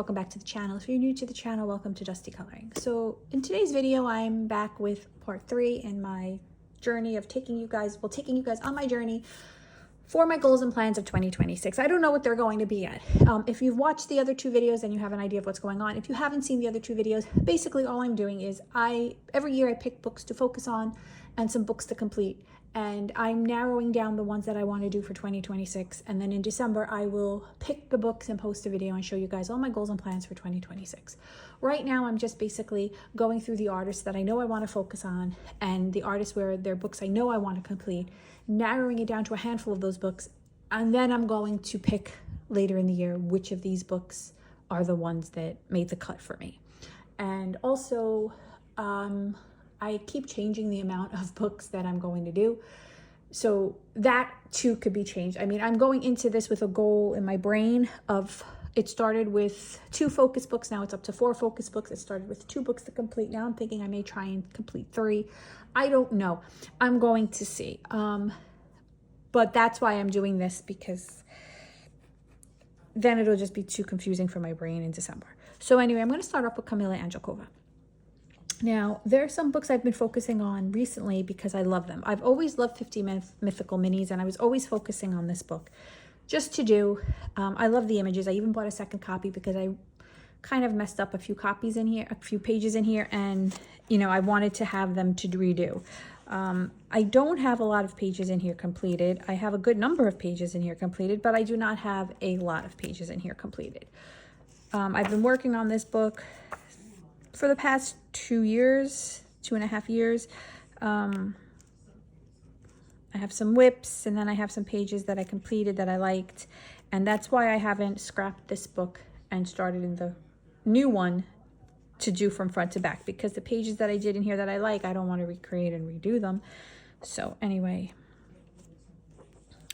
welcome back to the channel. If you're new to the channel, welcome to Dusty Coloring. So in today's video, I'm back with part 3 in my journey of taking you guys on my journey for my goals and plans of 2026. I don't know what they're going to be yet. If you've watched the other 2 videos, then you have an idea of what's going on. If you haven't seen the other 2 videos, basically all I'm doing is every year I pick books to focus on and some books to complete. And I'm narrowing down the ones that I want to do for 2026. And then in December, I will pick the books and post a video and show you guys all my goals and plans for 2026. Right now, I'm just basically going through the artists that I know I want to focus on and the artists where their books I know I want to complete, narrowing it down to a handful of those books. And then I'm going to pick later in the year which of these books are the ones that made the cut for me. And also, I keep changing the amount of books that I'm going to do. So that too could be changed. I mean, I'm going into this with a goal in my brain of, it started with 2 focus books. Now it's up to 4 focus books. It started with 2 books to complete. Now I'm thinking I may try and complete 3. I don't know. I'm going to see. But that's why I'm doing this, because then it'll just be too confusing for my brain in December. So anyway, I'm going to start off with Kamila Angelkova. Now, there are some books I've been focusing on recently because I love them. I've always loved 50 Mythical Minis, and I was always focusing on this book just to do. I love the images. I even bought a second copy because I kind of messed up a few pages in here, and, you know, I wanted to have them to redo. I don't have a lot of pages in here completed. I have a good number of pages in here completed, but I do not have a lot of pages in here completed. I've been working on this book for the past 2.5 years. I have some whips, and then I have some pages that I completed that I liked, and that's why I haven't scrapped this book and started in the new one to do from front to back, because the pages that I did in here that I like, I don't want to recreate and redo them. So anyway,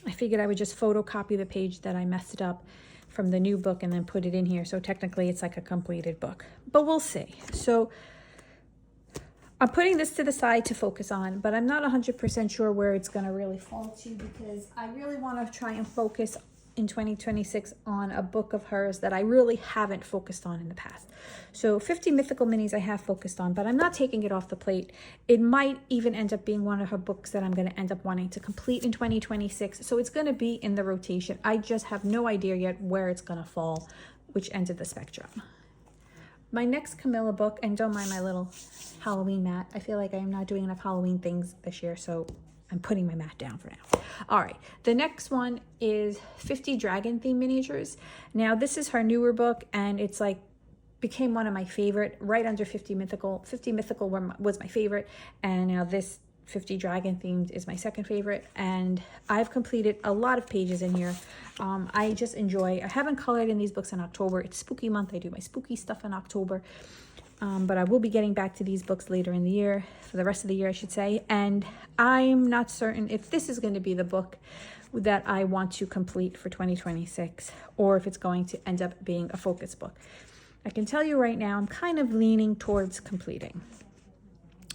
I figured I would just photocopy the page that I messed up from the new book and then put it in here. So technically it's like a completed book, but we'll see. So I'm putting this to the side to focus on, but I'm not 100% sure where it's going to really fall to, because I really want to try and focus in 2026 on a book of hers that I really haven't focused on in the past. So 50 Mythical Minis I have focused on, but I'm not taking it off the plate. It might even end up being one of her books that I'm going to end up wanting to complete in 2026. So it's going to be in the rotation. I just have no idea yet where it's going to fall, which end of the spectrum. My next Kamila book, and don't mind my little Halloween mat. I feel like I'm not doing enough Halloween things this year, so I'm putting my mat down for now. All right, the next one is 50 Dragon Theme Miniatures. Now, this is her newer book, and it's like became one of my favorite, right under 50 Mythical. 50 Mythical was my favorite, and now this 50 Dragon Themed is my second favorite, and I've completed a lot of pages in here. I just enjoy, I haven't colored in these books in October. It's spooky month. I do my spooky stuff in October. But I will be getting back to these books later in the year, for the rest of the year, I should say. And I'm not certain if this is going to be the book that I want to complete for 2026, or if it's going to end up being a focus book. I can tell you right now, I'm kind of leaning towards completing,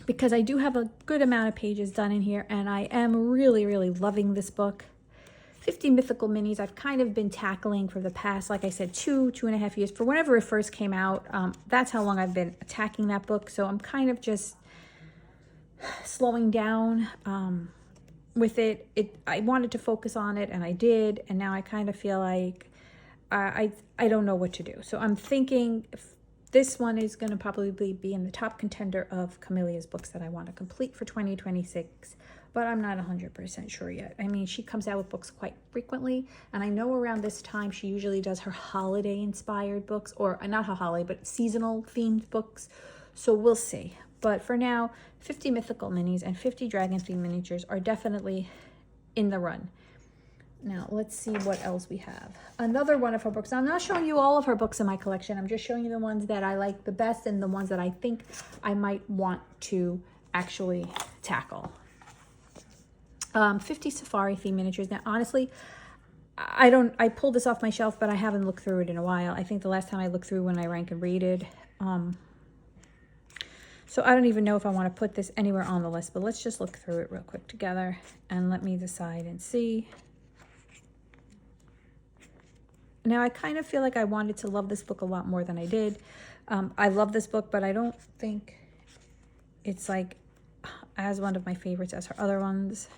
because I do have a good amount of pages done in here, and I am really, really loving this book. 50 Mythical Minis I've kind of been tackling for the past, like I said, 2.5 years. For whenever it first came out, that's how long I've been attacking that book. So I'm kind of just slowing down with it. I wanted to focus on it, and I did. And now I kind of feel like I don't know what to do. So I'm thinking this one is going to probably be in the top contender of Kamila's books that I want to complete for 2026. But I'm not 100% sure yet. I mean, she comes out with books quite frequently, and I know around this time she usually does her holiday-inspired books, or not her holiday, but seasonal-themed books. So we'll see. But for now, 50 Mythical Minis and 50 Dragon Theme Miniatures are definitely in the run. Now, let's see what else we have. Another one of her books. Now, I'm not showing you all of her books in my collection. I'm just showing you the ones that I like the best and the ones that I think I might want to actually tackle. 50 Safari Theme Miniatures. Now, honestly, I pulled this off my shelf, but I haven't looked through it in a while. I think the last time I looked through when I rank and rated. So I don't even know if I want to put this anywhere on the list, but let's just look through it real quick together and let me decide and see. Now, I kind of feel like I wanted to love this book a lot more than I did. I love this book, but I don't think it's like as one of my favorites as her other ones.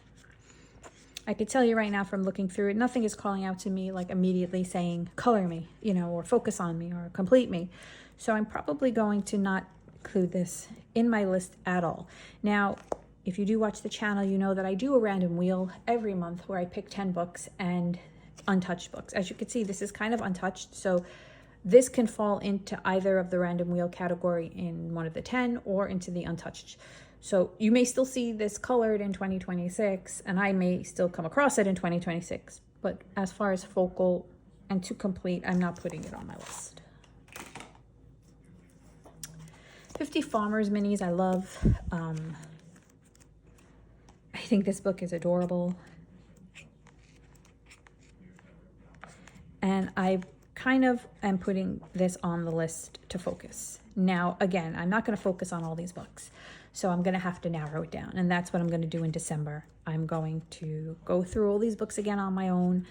I could tell you right now from looking through it, nothing is calling out to me like immediately saying, color me, you know, or focus on me or complete me. So I'm probably going to not include this in my list at all. Now, if you do watch the channel, you know that I do a random wheel every month where I pick 10 books and untouched books. As you can see, this is kind of untouched. So this can fall into either of the random wheel category in one of the 10 or into the untouched. So you may still see this colored in 2026, and I may still come across it in 2026. But as far as focal and to complete, I'm not putting it on my list. 50 Farmers Minis, I love. I think this book is adorable. And I kind of am putting this on the list to focus. Now, again, I'm not going to focus on all these books. So I'm going to have to narrow it down. And that's what I'm going to do in December. I'm going to go through all these books again on my own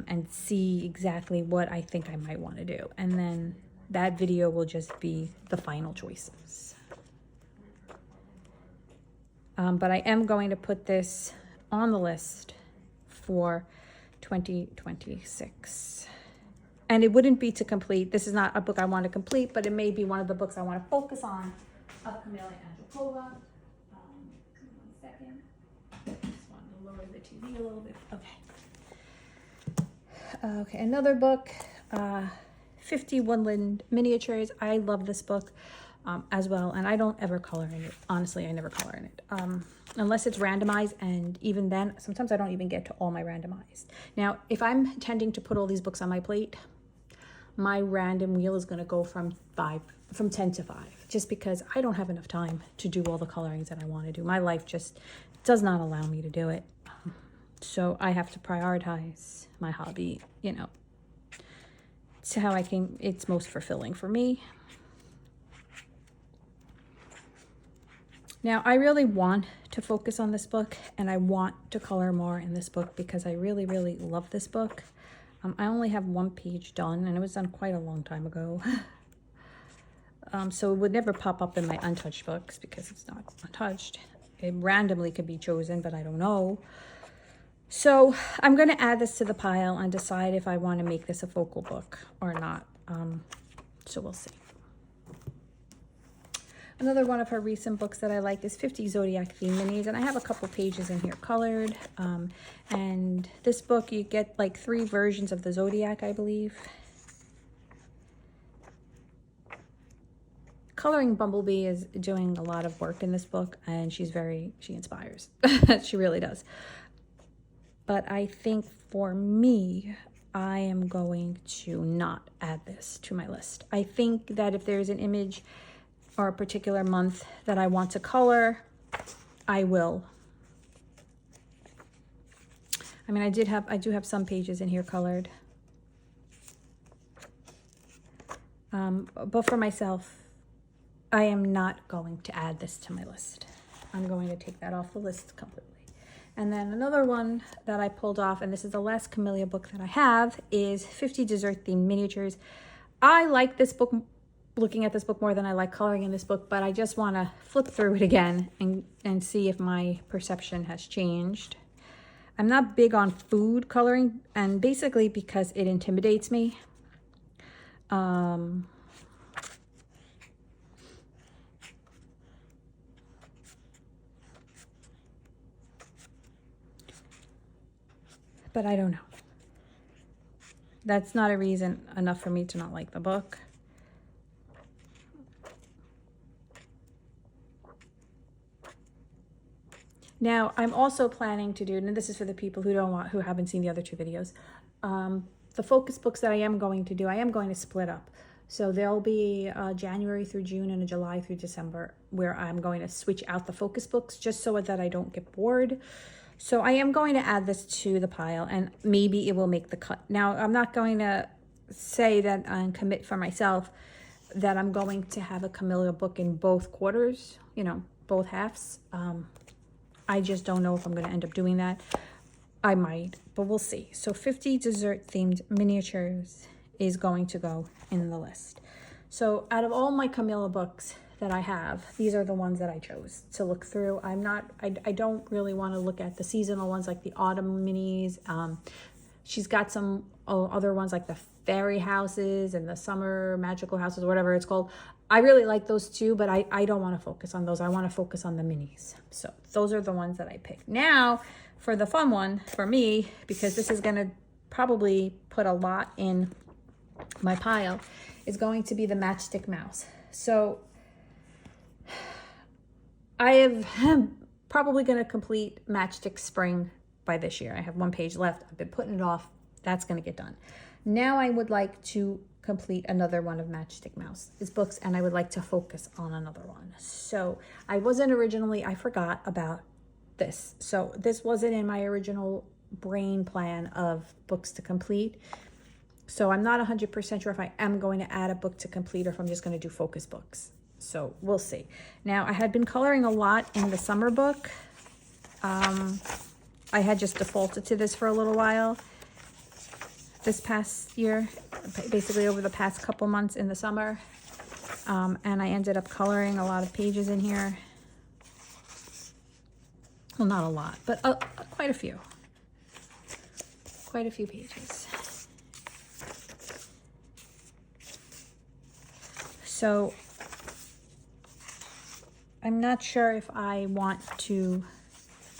and see exactly what I think I might want to do. And then that video will just be the final choices. But I am going to put this on the list for 2026. And it wouldn't be to complete. This is not a book I want to complete, but it may be one of the books I want to focus on of Camelia Andrikova. 1 second. Just want to lower the TV a little bit. Okay. Okay, another book, 50 Woodland Miniatures. I love this book as well, and I don't ever color in it. Honestly, I never color in it. Unless it's randomized, and even then, sometimes I don't even get to all my randomized. Now, if I'm intending to put all these books on my plate, my random wheel is going to go from 10 to 5, just because I don't have enough time to do all the colorings that I want to do. My life just does not allow me to do it. So I have to prioritize my hobby, you know, to how it's most fulfilling for me. Now, I really want to focus on this book, and I want to color more in this book because I really, really love this book. I only have 1 page done, and it was done quite a long time ago. So it would never pop up in my untouched books because it's not untouched. It randomly could be chosen, but I don't know. So I'm going to add this to the pile and decide if I want to make this a focal book or not. So we'll see. Another one of her recent books that I like is 50 Zodiac Theme Minis, and I have a couple pages in here colored. And this book, you get like 3 versions of the Zodiac, I believe. Coloring Bumblebee is doing a lot of work in this book, and she inspires. She really does. But I think for me, I am going to not add this to my list. I think that if there's an image or a particular month that I want to color, I will. I mean, I do have some pages in here colored. But for myself, I am not going to add this to my list. I'm going to take that off the list completely. And then another one that I pulled off, and this is the last Camelia book that I have, is 50 Dessert Themed Miniatures. I like this book, looking at this book, more than I like coloring in this book, but I just want to flip through it again and see if my perception has changed. I'm not big on food coloring, and basically because it intimidates me. But I don't know. That's not a reason enough for me to not like the book. Now, I'm also planning to do, and this is for the people who haven't seen the other 2 videos, the focus books that I am going to do, I am going to split up. So there'll be January through June and a July through December where I'm going to switch out the focus books just so that I don't get bored. So I am going to add this to the pile, and maybe it will make the cut. Now, I'm not going to say that and commit for myself that I'm going to have a Camelia book in both quarters, you know, both halves. I just don't know if I'm going to end up doing that. I might, but we'll see. So 50 dessert themed miniatures is going to go in the list. So out of all my Camilla books that I have, these are the ones that I chose to look through. I don't really want to look at the seasonal ones like the autumn minis. She's got some other ones like the fairy houses and the summer magical houses, whatever it's called. I really like those too, but I don't want to focus on those. I want to focus on the minis. So those are the ones that I picked. Now for the fun one for me, because this is going to probably put a lot in my pile, is going to be the Matchstick Mouse. So I'm probably going to complete Matchstick Spring by this year. I have one page left. I've been putting it off. That's going to get done. Now I would like to complete another one of Matchstick Mouse's books, and I would like to focus on another one. So I forgot about this. So this wasn't in my original brain plan of books to complete. So I'm not 100% sure if I am going to add a book to complete or if I'm just going to do focus books. So we'll see. Now I had been coloring a lot in the summer book. I had just defaulted to this for a little while this past year, basically over the past couple months in the summer. And I ended up coloring a lot of pages in here. Well, not a lot, but quite a few. Quite a few pages. So I'm not sure if I want to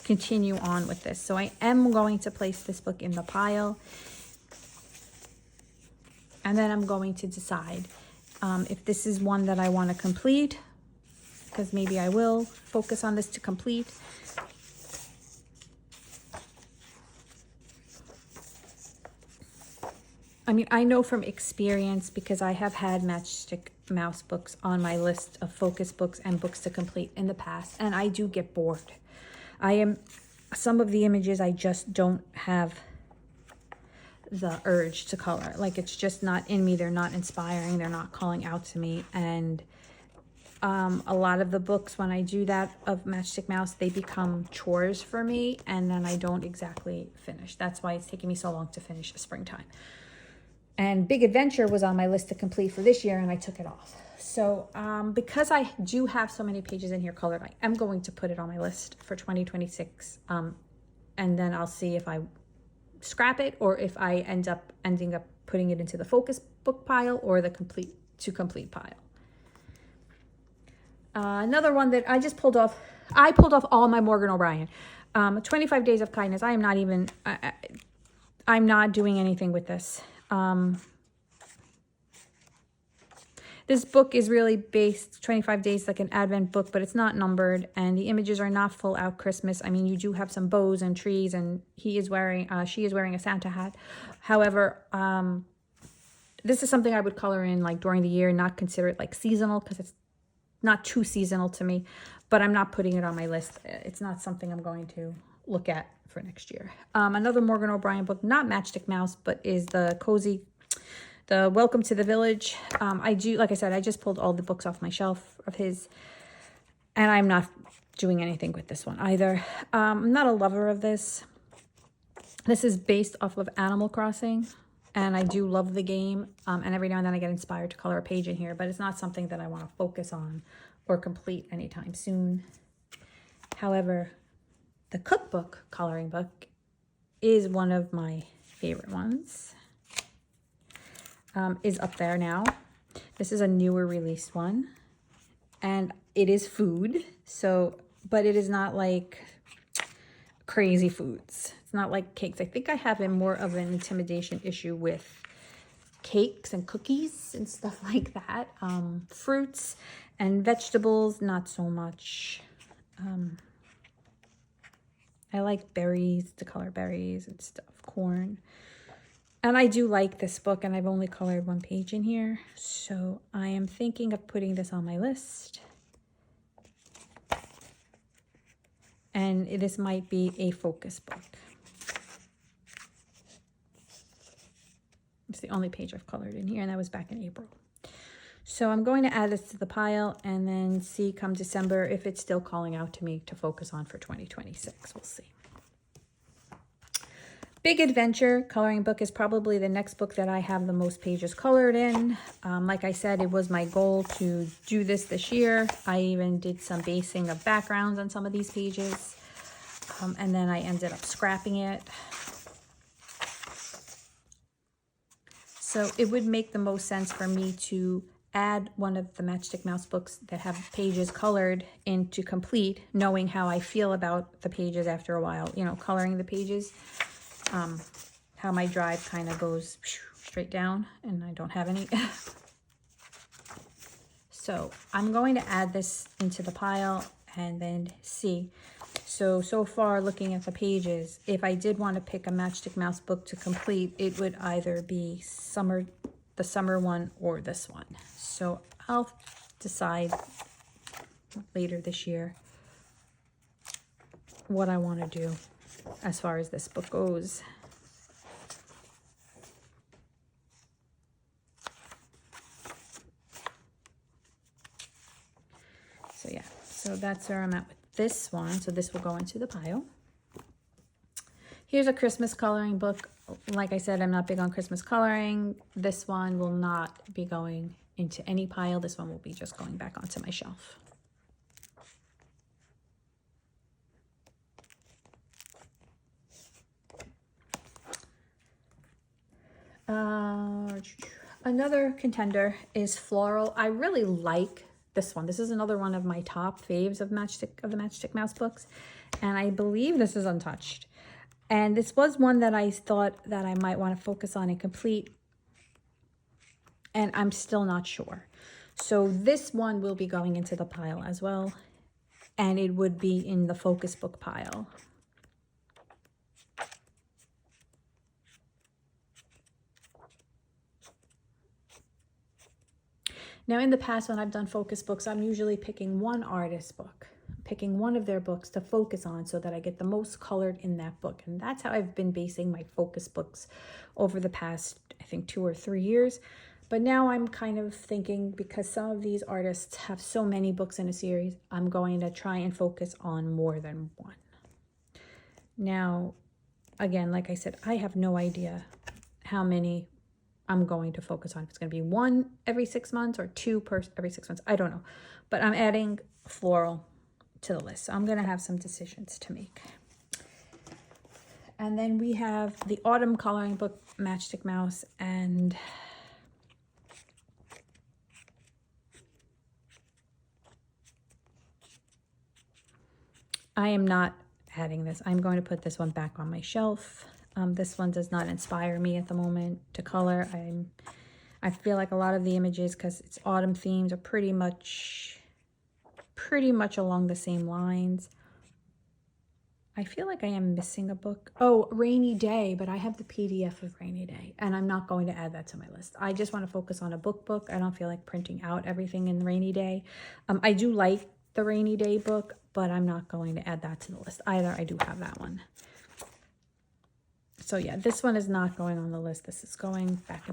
continue on with this. So I am going to place this book in the pile. And then I'm going to decide if this is one that I want to complete, because maybe I will focus on this to complete. I mean, I know from experience, because I have had Matchstick Mouse books on my list of focus books and books to complete in the past, and I do get bored. Some of the images I just don't have the urge to color. Like, it's just not in me. They're not inspiring. They're not calling out to me. And a lot of the books, when I do that of Matchstick Mouse, they become chores for me, and then I don't exactly finish. That's why it's taking me so long to finish Springtime. And Big Adventure was on my list to complete for this year, and I took it off. So because I do have so many pages in here colored, I am going to put it on my list for 2026. And then I'll see if I scrap it or if I ending up putting it into the focus book pile or the complete pile. Another one that I just pulled off, I pulled off all my Morgan O'Brien. 25 Days of Kindness. I am not even, I'm not doing anything with this. This book is really based 25 days like an Advent book, but it's not numbered, and the images are not full out Christmas. I mean, you do have some bows and trees, and she is wearing a Santa hat. However, this is something I would color in like during the year, not consider it like seasonal, because it's not too seasonal to me, but I'm not putting it on my list. It's not something I'm going to look at for next year. Another Morgan O'Brien book, not Matchstick Mouse, but is the Welcome to the Village. Like I said, I just pulled all the books off my shelf of his, and I'm not doing anything with this one either. I'm not a lover of this. This is based off of Animal Crossing, and I do love the game, and every now and then I get inspired to color a page in here, but it's not something that I want to focus on or complete anytime soon. However, the cookbook coloring book is one of my favorite ones. Is up there now. This is a newer released one, and it is food. But it is not like crazy foods. It's not like cakes. I think I have more of an intimidation issue with cakes and cookies and stuff like that. Fruits and vegetables, not so much. I like berries, to color berries and stuff, corn. And I do like this book, and I've only colored one page in here. So I am thinking of putting this on my list. And this might be a focus book. It's the only page I've colored in here, and that was back in April. So I'm going to add this to the pile and then see come December if it's still calling out to me to focus on for 2026. We'll see. Big Adventure coloring book is probably the next book that I have the most pages colored in. Like I said, it was my goal to do this year. I even did some basing of backgrounds on some of these pages. And then I ended up scrapping it. So it would make the most sense for me to add one of the Matchstick Mouse books that have pages colored into complete, knowing how I feel about the pages after a while, you know, coloring the pages, how my drive kind of goes straight down and I don't have any. So I'm going to add this into the pile and then see. So far looking at the pages, if I did want to pick a Matchstick Mouse book to complete, it would either be the summer one or this one. So I'll decide later this year what I want to do as far as this book goes. So yeah, so that's where I'm at with this one. So this will go into the pile. Here's a Christmas coloring book. Like I said, I'm not big on Christmas coloring. This one will not be going into any pile. This one will be just going back onto my shelf. Another contender is Floral. I really like this one. This is another one of my top faves of the Matchstick Mouse books, and I believe this is untouched. And this was one that I thought that I might want to focus on and complete, and I'm still not sure. So this one will be going into the pile as well, and it would be in the focus book pile. Now, in the past, when I've done focus books, I'm usually picking one artist's book, picking one of their books to focus on so that I get the most colored in that book. And that's how I've been basing my focus books over the past, I think, 2 or 3 years. But now I'm kind of thinking, because some of these artists have so many books in a series, I'm going to try and focus on more than one. Now, again, like I said, I have no idea how many I'm going to focus on. If it's going to be 1 every 6 months or 2 every 6 months, I don't know. But I'm adding Floral to the list. So I'm going to have some decisions to make. And then we have the Autumn coloring book, Matchstick Mouse, and I am not adding this. I'm going to put this one back on my shelf. This one does not inspire me at the moment to color. I feel like a lot of the images, because it's autumn themes, are pretty much along the same lines. I feel like I am missing a book. Oh, Rainy Day, but I have the PDF of Rainy Day, and I'm not going to add that to my list. I just want to focus on a book. I don't feel like printing out everything in Rainy Day. I do like the Rainy Day book, but I'm not going to add that to the list either. I do have that one. So yeah, this one is not going on the list. This is going back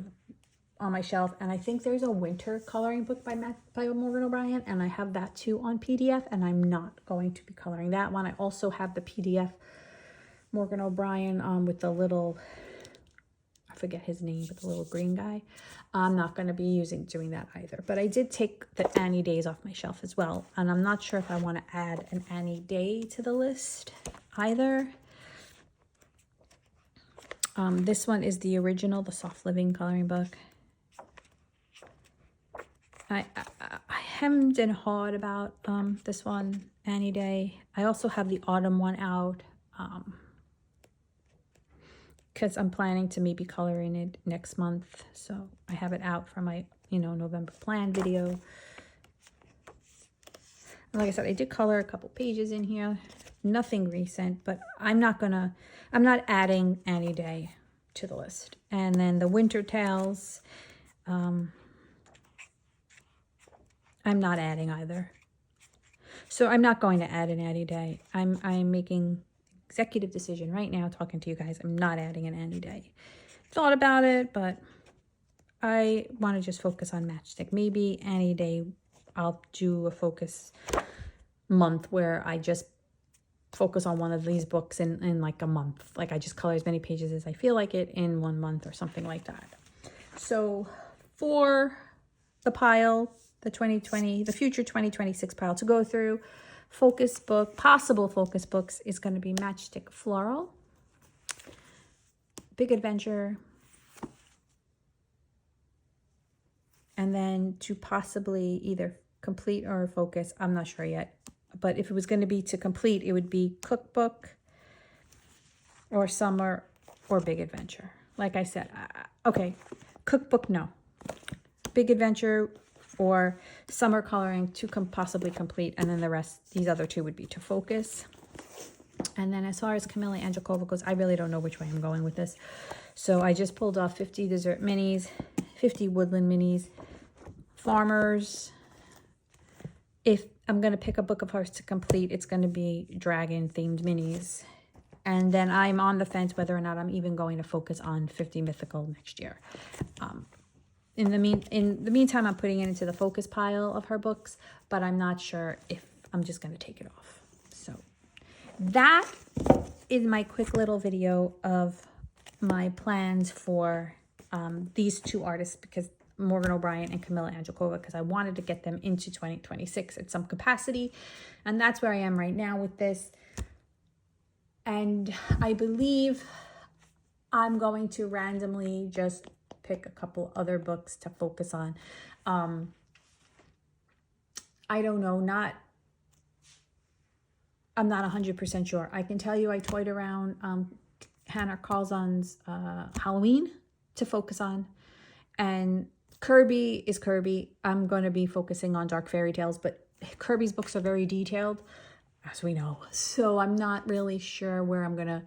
on my shelf. And I think there's a winter coloring book by Morgan O'Brien, and I have that too on PDF, and I'm not going to be coloring that one. I also have the PDF Morgan O'Brien with the little, I forget his name, but the little green guy. I'm not going to be doing that either. But I did take the Annie Days off my shelf as well, and I'm not sure if I want to add an Annie Day to the list either. This one is the original, the Soft Living coloring book. I hemmed and hawed about this one, Annie Day. I also have the Autumn one out because I'm planning to maybe coloring it next month. So I have it out for my, November plan video. And like I said, I did color a couple pages in here. Nothing recent, but I'm not adding Annie Day to the list. And then the Winter Tales, I'm not adding either. So I'm not going to add an Annie Day. I'm making executive decision right now, talking to you guys. I'm not adding an Annie Day. Thought about it, but I want to just focus on Matchstick. Maybe Annie Day, I'll do a focus month where I just focus on one of these books in like a month. Like I just color as many pages as I feel like it in 1 month or something like that. So for the pile, the future 2026 pile to go through, focus book, possible focus books is going to be Matchstick Floral, Big Adventure, and then to possibly either complete or focus, I'm not sure yet. But if it was going to be to complete, it would be Cookbook or Summer or Big Adventure. Like I said, okay, Cookbook, no. Big Adventure or Summer Coloring to possibly complete, and then the rest, these other two would be to focus. And then as far as Camilla Angelkova goes, I really don't know which way I'm going with this. So I just pulled off 50 Dessert Minis, 50 Woodland Minis, Farmers. If I'm going to pick a book of hers to complete, it's going to be dragon themed minis. And then I'm on the fence whether or not I'm even going to focus on 50 Mythical next year. In the meantime, I'm putting it into the focus pile of her books, but I'm not sure if I'm just going to take it off. So that is my quick little video of my plans for these two artists, because Morgan O'Brien and Camilla Angelkova, because I wanted to get them into 2026 at some capacity. And that's where I am right now with this. And I believe I'm going to randomly just pick a couple other books to focus on. I don't know, I'm not 100% sure. I can tell you I toyed around Hannah Carlson's Halloween to focus on. And Kirby is Kirby. I'm going to be focusing on Dark Fairy Tales, but Kirby's books are very detailed, as we know. So I'm not really sure where I'm going to...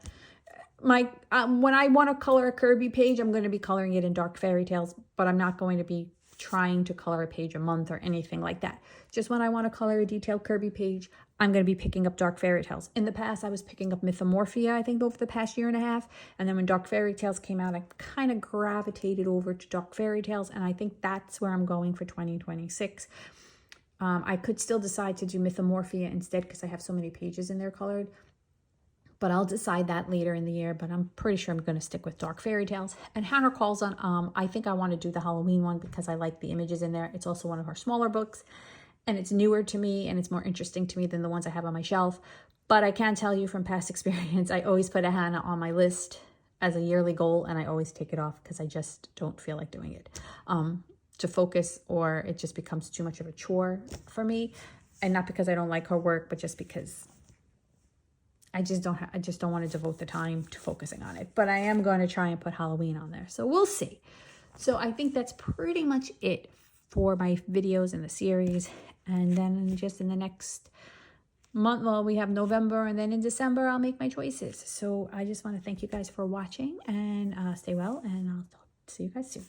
when I want to color a Kirby page, I'm going to be coloring it in Dark Fairy Tales, but I'm not going to be trying to color a page a month or anything like that. Just when I want to color a detailed Kirby page, I'm going to be picking up Dark Fairy Tales. In the past, I was picking up Mythomorphia, I think, over the past year and a half. And then when Dark Fairy Tales came out, I kind of gravitated over to Dark Fairy Tales. And I think that's where I'm going for 2026. I could still decide to do Mythomorphia instead because I have so many pages in there colored. But I'll decide that later in the year. But I'm pretty sure I'm going to stick with Dark Fairy Tales. And Hannah Carlson, I think I want to do the Halloween one because I like the images in there. It's also one of her smaller books. And it's newer to me and it's more interesting to me than the ones I have on my shelf. But I can tell you from past experience, I always put a Hannah on my list as a yearly goal. And I always take it off because I just don't feel like doing it to focus, or it just becomes too much of a chore for me. And not because I don't like her work, but just because I just don't want to devote the time to focusing on it. But I am going to try and put Halloween on there. So we'll see. So I think that's pretty much it for my videos in the series. And then just in the next month, well, we have November, and then in December, I'll make my choices. So I just want to thank you guys for watching, and stay well, and I'll see you guys soon.